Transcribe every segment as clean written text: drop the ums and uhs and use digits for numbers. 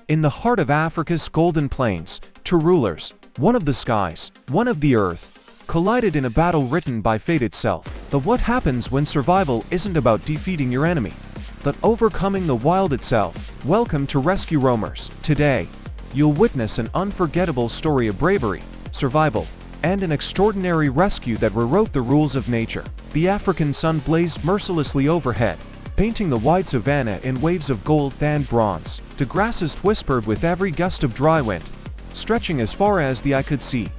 In the heart of Africa's golden plains, two rulers, one of the skies, one of the earth, collided in a battle written by fate itself. But what happens when survival isn't about defeating your enemy, but overcoming the wild itself? Welcome to Rescue Roamers. Today, you'll witness an unforgettable story of bravery, survival, and an extraordinary rescue that rewrote the rules of nature. The African sun blazed mercilessly overhead, painting the wide savanna in waves of gold and bronze. The grasses whispered with every gust of dry wind, stretching as far as the eye could see.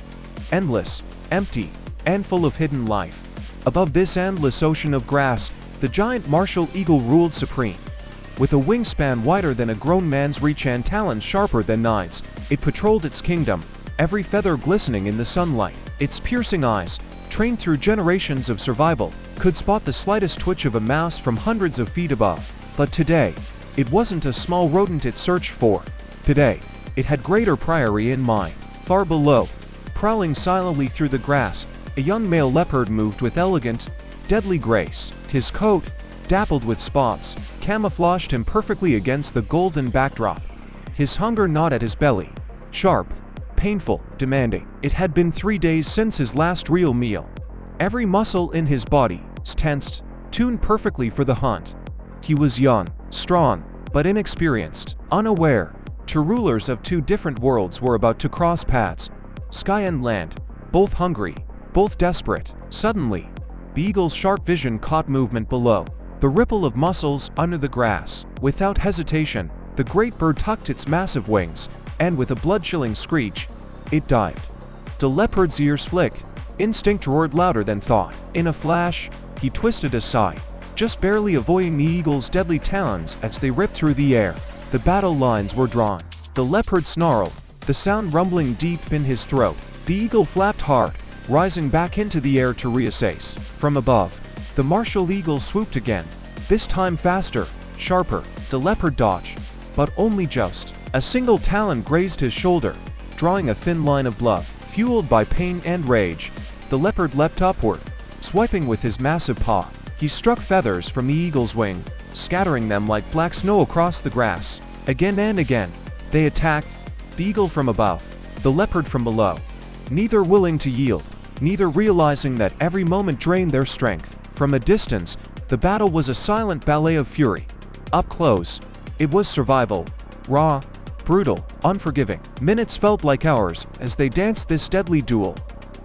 Endless, empty, and full of hidden life. Above this endless ocean of grass, the giant martial eagle ruled supreme. With a wingspan wider than a grown man's reach and talons sharper than knives, it patrolled its kingdom, every feather glistening in the sunlight. Its piercing eyes, trained through generations of survival, could spot the slightest twitch of a mouse from hundreds of feet above. But today, it wasn't a small rodent it searched for. Today, it had greater prairie in mind. Far below, prowling silently through the grass, a young male leopard moved with elegant, deadly grace. His coat, dappled with spots, camouflaged him perfectly against the golden backdrop. His hunger gnawed at his belly, sharp, painful, demanding. It had been 3 days since his last real meal. Every muscle in his body was tensed, tuned perfectly for the hunt. He was young, strong, but inexperienced, unaware. Two rulers of two different worlds were about to cross paths, sky and land, both hungry, both desperate. Suddenly, the eagle's sharp vision caught movement below, the ripple of muscles under the grass. Without hesitation, the great bird tucked its massive wings, and with a blood-chilling screech, it dived. The leopard's ears flicked, instinct roared louder than thought. In a flash, he twisted aside, just barely avoiding the eagle's deadly talons as they ripped through the air. The battle lines were drawn. The leopard snarled, the sound rumbling deep in his throat. The eagle flapped hard, rising back into the air to reassess. From above, the martial eagle swooped again, this time faster, sharper. The leopard dodged, but only just. A single talon grazed his shoulder, drawing a thin line of blood. Fueled by pain and rage, the leopard leapt upward, swiping with his massive paw. He struck feathers from the eagle's wing, scattering them like black snow across the grass. Again and again, they attacked, the eagle from above, the leopard from below, neither willing to yield, neither realizing that every moment drained their strength. From a distance, the battle was a silent ballet of fury. Up close, it was survival, raw, brutal, unforgiving. Minutes felt like hours as they danced this deadly duel.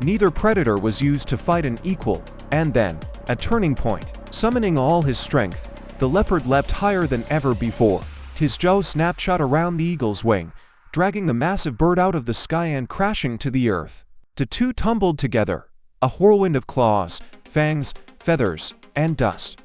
Neither predator was used to fight an equal, and then, a turning point. Summoning all his strength, the leopard leapt higher than ever before. His jaws snapped shut around the eagle's wing, dragging the massive bird out of the sky and crashing to the earth. The two tumbled together, a whirlwind of claws, fangs, feathers, and dust.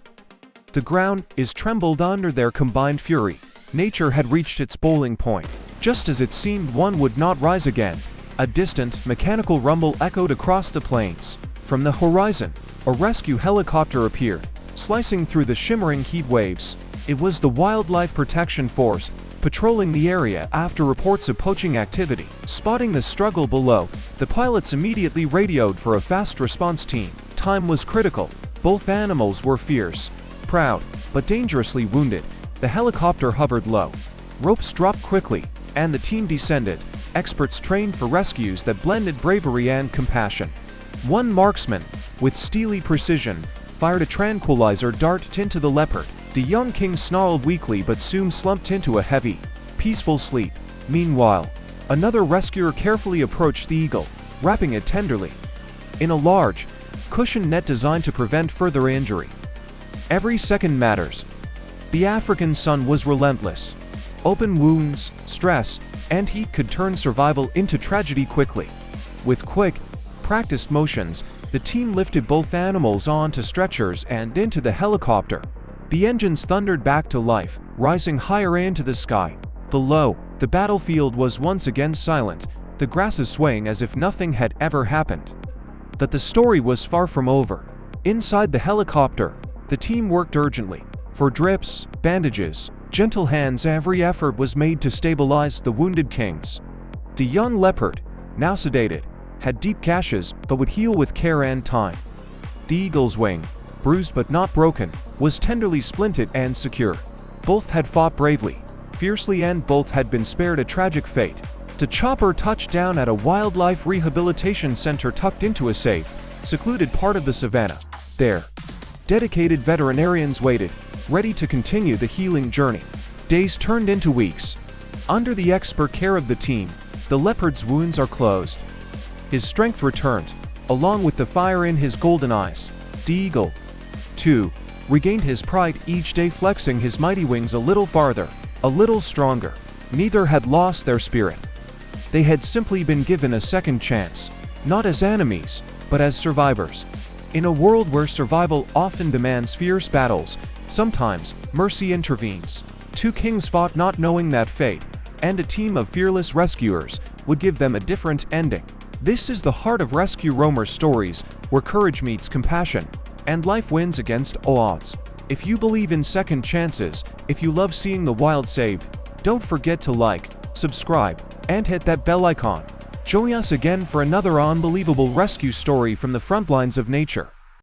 The ground trembled under their combined fury. Nature had reached its boiling point. Just as it seemed one would not rise again, a distant, mechanical rumble echoed across the plains. From the horizon, a rescue helicopter appeared, slicing through the shimmering heat waves. It was the Wildlife Protection Force, patrolling the area after reports of poaching activity. Spotting the struggle below, the pilots immediately radioed for a fast response team. Time was critical. Both animals were fierce, proud, but dangerously wounded. The helicopter hovered low. Ropes dropped quickly, and the team descended, experts trained for rescues that blended bravery and compassion. One marksman, with steely precision, fired a tranquilizer dart into the leopard. The young king snarled weakly but soon slumped into a heavy, peaceful sleep. Meanwhile, another rescuer carefully approached the eagle, wrapping it tenderly in a large, cushioned net designed to prevent further injury. Every second matters. The African sun was relentless. Open wounds, stress, and heat could turn survival into tragedy quickly. With quick, practiced motions, the team lifted both animals onto stretchers and into the helicopter. The engines thundered back to life, rising higher into the sky. Below, the battlefield was once again silent, the grasses swaying as if nothing had ever happened. But the story was far from over. Inside the helicopter, the team worked urgently. For drips, bandages, gentle hands, every effort was made to stabilize the wounded kings. The young leopard, now sedated, had deep gashes but would heal with care and time. The eagle's wing, bruised but not broken, was tenderly splinted and secure. Both had fought bravely, fiercely and both had been spared a tragic fate. The chopper touched down at a wildlife rehabilitation center tucked into a safe, secluded part of the savannah. There, dedicated veterinarians waited, ready to continue the healing journey. Days turned into weeks. Under the expert care of the team, the leopard's wounds are closed. His strength returned, along with the fire in his golden eyes. The eagle, too, regained his pride each day, flexing his mighty wings a little farther, a little stronger. Neither had lost their spirit. They had simply been given a second chance, not as enemies, but as survivors. In a world where survival often demands fierce battles, sometimes mercy intervenes. Two kings fought, not knowing that fate, and a team of fearless rescuers, would give them a different ending. This is the heart of Rescue Roamer stories, where courage meets compassion, and life wins against all odds. If you believe in second chances, if you love seeing the wild saved, don't forget to like, subscribe, and hit that bell icon. Join us again for another unbelievable rescue story from the front lines of nature.